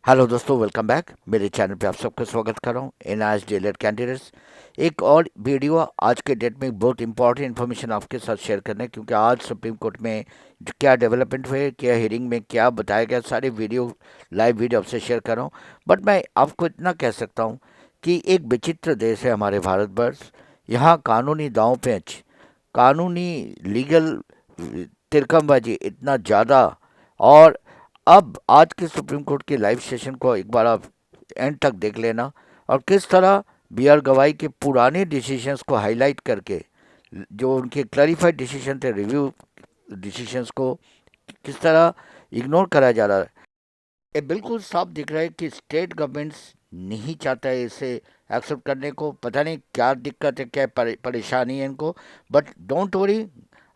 Hello दोस्तों, welcome back. मेरे channel पे आप सबका स्वागत कर रहा हूँ इन आज डेलर कैंडिडेट्स। एक और वीडियो आज के डेट में बहुत इंपॉर्टेंट इन्फॉर्मेशन आपके साथ शेयर करना है, क्योंकि आज सुप्रीम कोर्ट में क्या डेवलपमेंट हुए, क्या हियरिंग में क्या बताया गया, सारे वीडियो लाइव वीडियो आपसे शेयर कर रहा हूँ। बट मैं आपको इतना कह सकता हूँ कि एक विचित्र देश है हमारे भारतवर्ष। यहाँ कानूनी दांव पेंच, कानूनी लीगल तिरकमबाजी इतना ज़्यादा। और अब आज के सुप्रीम कोर्ट के लाइव सेशन को एक बार आप एंड तक देख लेना, और किस तरह बी आर गवाई के पुराने डिसीजंस को हाईलाइट करके, जो उनके क्लैरिफाइड डिसीजन थे, रिव्यू डिसीजंस को किस तरह इग्नोर करा जा रहा है। ये बिल्कुल साफ दिख रहा है कि स्टेट गवर्नमेंट्स नहीं चाहता है इसे एक्सेप्ट करने को। पता नहीं क्या दिक्कत है, क्या परेशानी है इनको। बट डोंट वरी,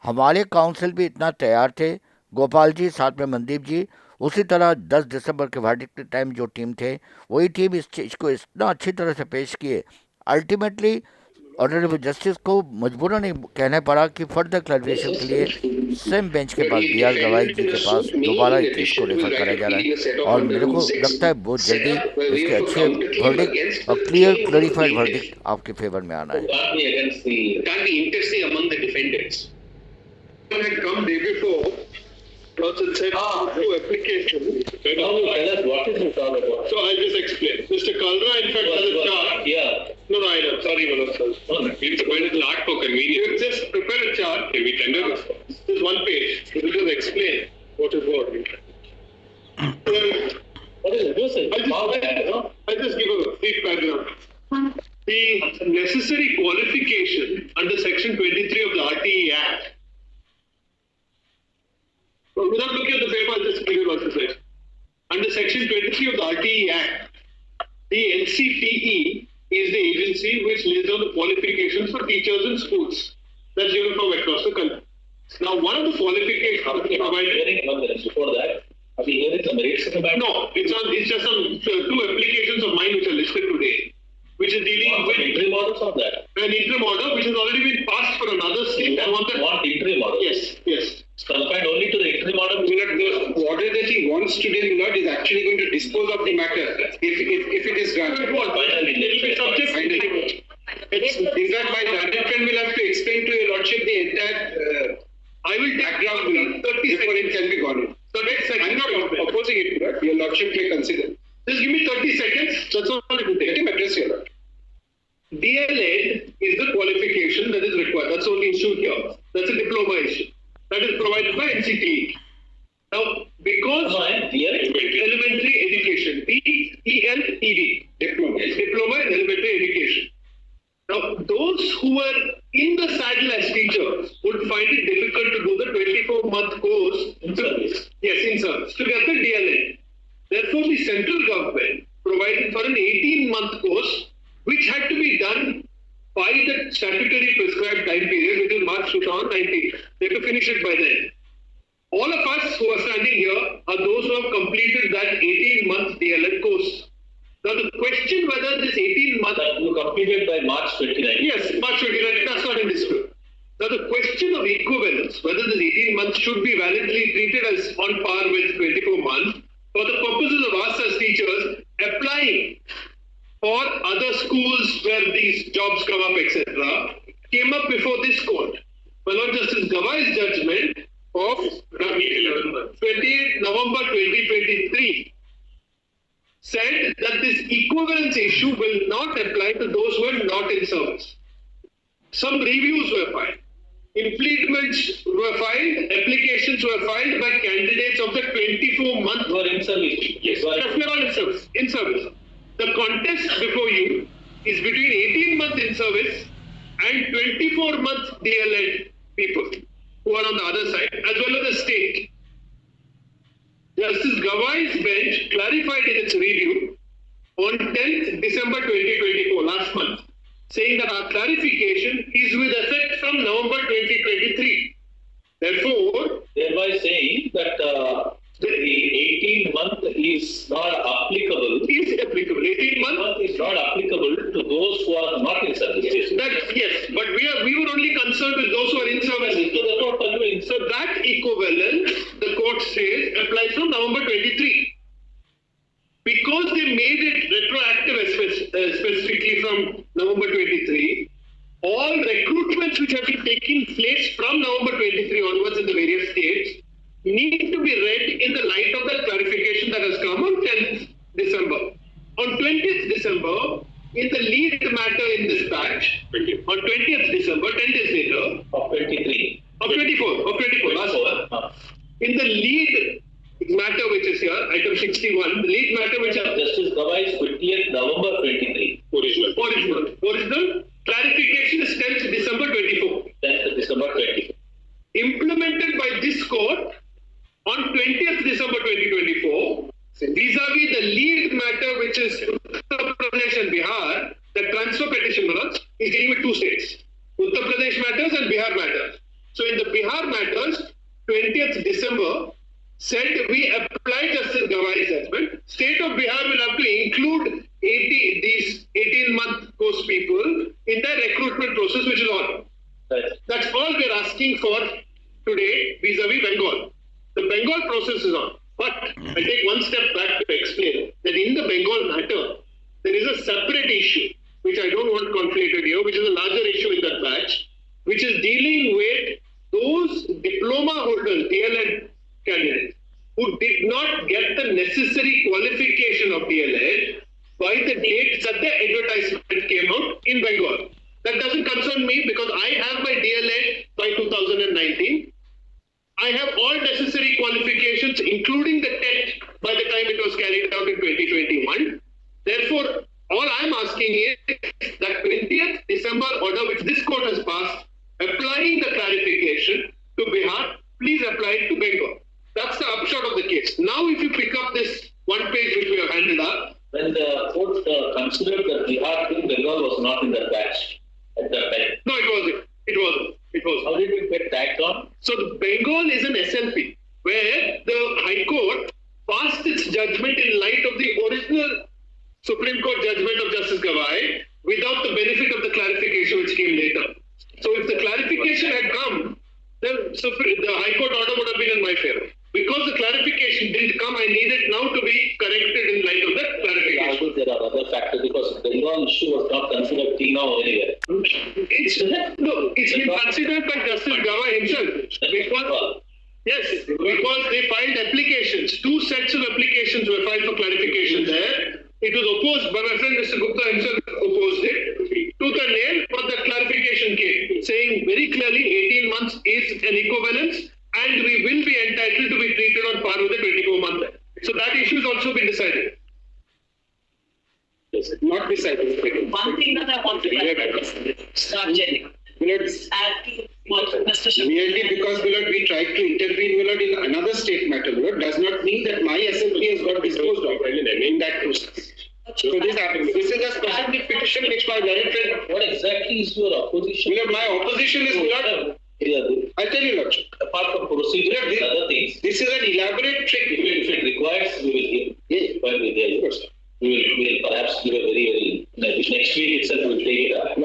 हमारे काउंसिल भी इतना तैयार थे, गोपाल जी साथ में मनदीप जी। उसी तरह 10 दिसंबर के वर्डिक्ट के टाइम जो टीम थे, वही टीम इस चीज़ को इतना अच्छी तरह से पेश किए। अल्टीमेटली ऑनरेबल जस्टिस को मजबूरन नहीं कहना पड़ा कि फर्दर क्लैरिफिकेशन के लिए सेम बेंच के पास, बी आर गवाई जी के पास दोबारा इस केस को रेफर करा जा रहा है। और मेरे को लगता है बहुत जल्दी इसके अच्छे वर्डिक्ट और क्लियर क्लैरिफाइड वर्डिक्ट आपके फेवर में आना है। had come day before, plus it said to application. Now you tell us what is it all about. So I'll just explain. Mr. Kalra, in fact, has a chart. Yeah. No, I know. Sorry, Manoj sir. It's going to chart for convenience. Just prepare a chart. Can we tender this? This is one page. It will just explain what is what. What is it? I'll just give a brief background. The necessary qualification under Section 23 of the RTE Act. Without looking at the paper, I'll just give you what it says. Under Section 23 of the RTE Act, the NCTE is the agency which lays down the qualifications for teachers in schools. That's uniform across the country. Now, one of the qualifications provided before that, are we hearing the merits in the back? No, it's just on two applications of mine which are listed today, which is dealing with interim orders on that. An interim order which has already been passed for another state. I want that. Want interim order? Yes, yes. It's confined only to the interim order. The order that he wants today, Milord, is actually going to dispose of the matter if it is granted. Finally, it will be subject. Finally. In fact, my learned friend will have to explain to your lordship the entire. I will background, Milord. 30 seconds it can be gone in. So next second, I'm not opposing it, Milord. Your lordship may consider. Just give me 30 seconds. That's all it will take. Let him address your lord. DLED is the qualification that is required. That's the only issue here. That's a diploma issue. That is provided by NCTE. Now, because elementary education, DELED, diploma in elementary education. Now, those who were in the saddle as teachers would find it difficult to do the 24-month course in service. Yes, in service, to get the DLED. Therefore, the central government provided for an 18-month course, which had to be done by the statutory prescribed time period, which is March 2019. They have to finish it by then. All of us who are standing here are those who have completed that 18-month DLED course. Now the question whether this 18-month... You completed by March 29. Yes, March 29, that's not in dispute. Now the question of equivalence, whether this 18 months should be validly treated as on par with 24 months, for the purposes of us as teachers applying for other schools where these jobs come up, etc., came up before this court. My Lord Justice Gawai's judgment of 28 November 2023 said that this equivalence issue will not apply to those who are not in service. Some reviews were filed. Implements were filed, applications were filed by candidates of the 24-month who are in service. Yes, we are all in service. In service. The contest before you is between 18-month in service and 24-month DLED people who are on the other side, as well as the state. Justice Gawai's bench clarified in its review on 10th December 2024, last month, saying that our clarification is with effect from November 2023. Therefore, thereby saying that the 18-month is not applicable. Is applicable. 18-month is not applicable to those who are not in service. Yes, but we were only concerned with those who are in service. So that equivalent, the court says, applies from November 23. they made it retroactive specifically from November 23. All recruitments which have been taking place from November 23 onwards in the various states need to be read in the light of the clarification that has come on 10th December. On 20th December, in the lead matter in this batch, on 20th December, 10 days later, of 23. of 24, last one, in the lead matter which is here, item 61, the lead matter which is Justice Gawai's 50th November 23. Original clarification is 10th December 24. 10th December 24. Implemented by this court on 20th December 2024, vis-a-vis the lead matter which is Uttar Pradesh and Bihar, the transfer petition is dealing with two states, Uttar Pradesh matters and Bihar matters. So in the Bihar matters, 20th December said we apply Justice Gawai's judgment. State of Bihar will have to include these 18-month course people in their recruitment process, which is on. Right. That's all we're asking for today vis-a-vis Bengal. The Bengal process is on. But I take one step back to explain that in the Bengal matter, there is a separate issue, which I don't want conflated here, which is a larger issue in that batch, which is dealing with those diploma holders, DLED candidates, who did not get the necessary qualification of DLED by the date that the advertisement came out in Bengal. That doesn't concern me because I have my DLED by 2019. I have all necessary qualifications, including the TET, by the time it was carried out in 2021. Therefore, all I'm asking is that 20th December order, which this court has passed, applying the clarification to Bihar, please apply it to Bengal. That's the upshot of the case. Now, if you pick up this one page which we have handed up, When the court considered that Bihar in Bengal was not in that batch at that time. no, it wasn't. How did it get tagged on? So the Bengal is an SLP where the High Court passed its judgment in light of the original Supreme Court judgment of Justice Gawai without the benefit of the clarification which came later. So if the clarification had come, then the High Court order would have been in my favor. Because the clarification didn't come, I need it now to be corrected in light of that clarification. There are other factors because Bengal issue was not considered now anywhere. It's been considered by Justice Gawai himself. Because they filed applications. Two sets of applications were filed for clarification there. It was opposed by my friend Mr. Gupta himself opposed it. Tooth and nail, but the clarification came, saying very clearly 18 months is an equivalence and we will be entitled to be treated on par with the 24-month. So that issue has also been decided. Not decided. One thing that I want to add is not genuine. Add to what Mr. Shah. Merely because, Millard, we tried to intervene, Millard, in another state matter, Millard, does not mean that my SLP has got disposed of in that process. So this is a specific petition which my director. What exactly is your opposition? Millard, my opposition is, Millard, I'll tell you, Lord. Apart from procedure and other things, This is an elaborate trick. if it requires, we will give. Yes. While we are here. We will perhaps give a very next week itself we'll take it up.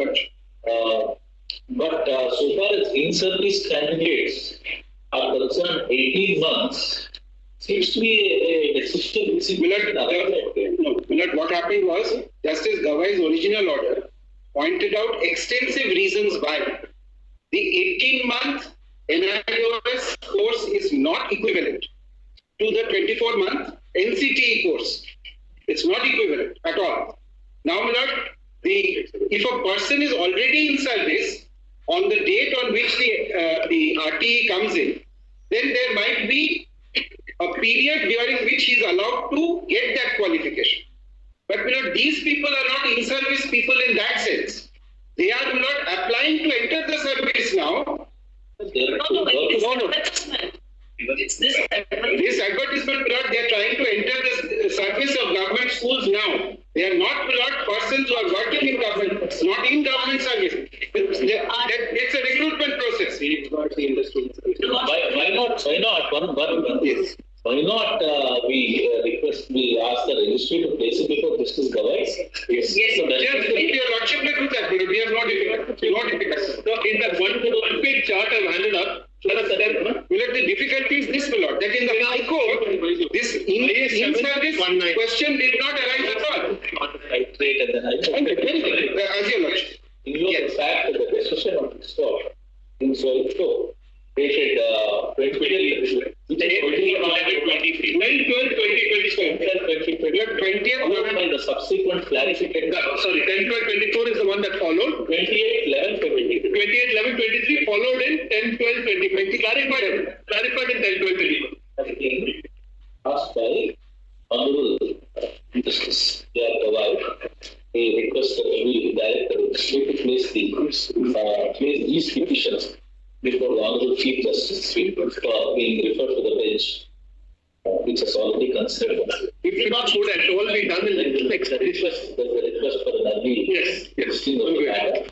But so far as in-service candidates are concerned, 18 months seems to be a decision. Millard, what happened was Justice Gawai's original order pointed out extensive reasons why the 18-month NIOS course is not equivalent to the 24-month NCTE course. It's not equivalent at all. Now, Millard, if a person is already in service on the date on which the RTE comes in, then there might be a period during which he is allowed to get that qualification. But Millard, these people are not in service people in that sense. They are not applying to enter the service now. It's this This advertisement, Millard, they are trying to enter the service of government schools now. They are not, Millard, persons who are working in government, not in government service. It's a recruitment process. Why not? Yes. Why not we ask the registry to place it before Justice Gawai? Yes. Yes. So your lordship may do that, but we have not difficulty. So in that one-page chart I've handed up, Millard, the difficulty is this, Millard, that in the High Court, this in-service this question did not arise at all. Titrate and then I As your lordship. in view of the fact that the decision of the store in so dated 2023. 20th Followed by the subsequent clarification. Sorry, 10-12-24 is the one that followed. 28-11-23. 28-11-23 followed in 10-12-20. Clarified in 10-12-24. Has been asked by Honorable Justice Provide a request that we director to place these petitions before the Honorable Chief Justice for being referred to the bench, which has already considered. If you not good at all, be done in the next There's a request for an early Yes. listing of the matter.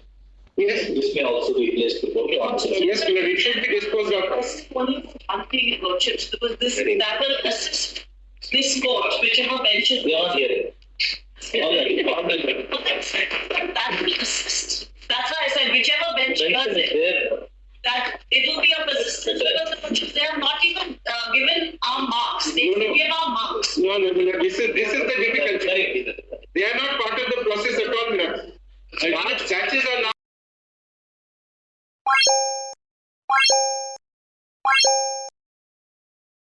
Yes. This may also be placed before the answer. Yes, my lord, it should be disposed of. Unpaid lordships, because that will assist this court, whichever benches. We are not hearing. All right. That will assist. That's why I said whichever bench does it, There. that it will be of assistance, because the lordships, they have not even given our marks. They No, no. give our marks. No, my lord, this is the difficulty. They are not part of the process at all, my lord. Judges are now